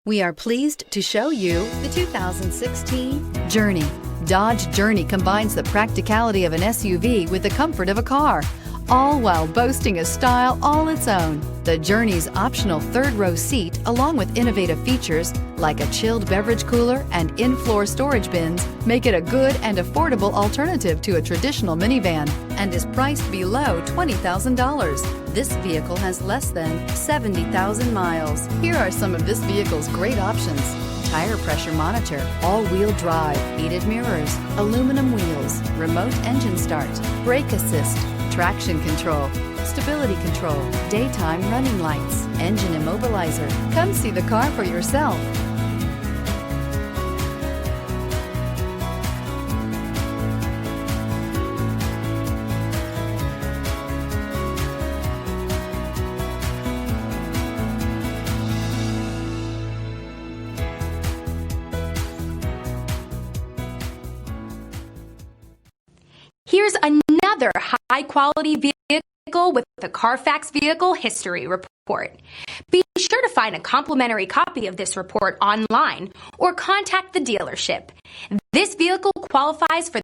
We are pleased to show you the 2016 Journey. Dodge Journey combines the practicality of an SUV with the comfort of a car, all while boasting a style all its own. The Journey's optional third-row seat, along with innovative features like a chilled beverage cooler and in-floor storage bins, make it a good and affordable alternative to a traditional minivan and is priced below $20,000. This vehicle has less than 70,000 miles. Here are some of this vehicle's great options: tire pressure monitor, all-wheel drive, heated mirrors, aluminum wheels, remote engine start, brake assist, traction control, stability control, daytime running lights, engine immobilizer. Come see the car for yourself. Here's another high-quality vehicle with a Carfax Vehicle History Report. Be sure to find a complimentary copy of this report online or contact the dealership. This vehicle qualifies for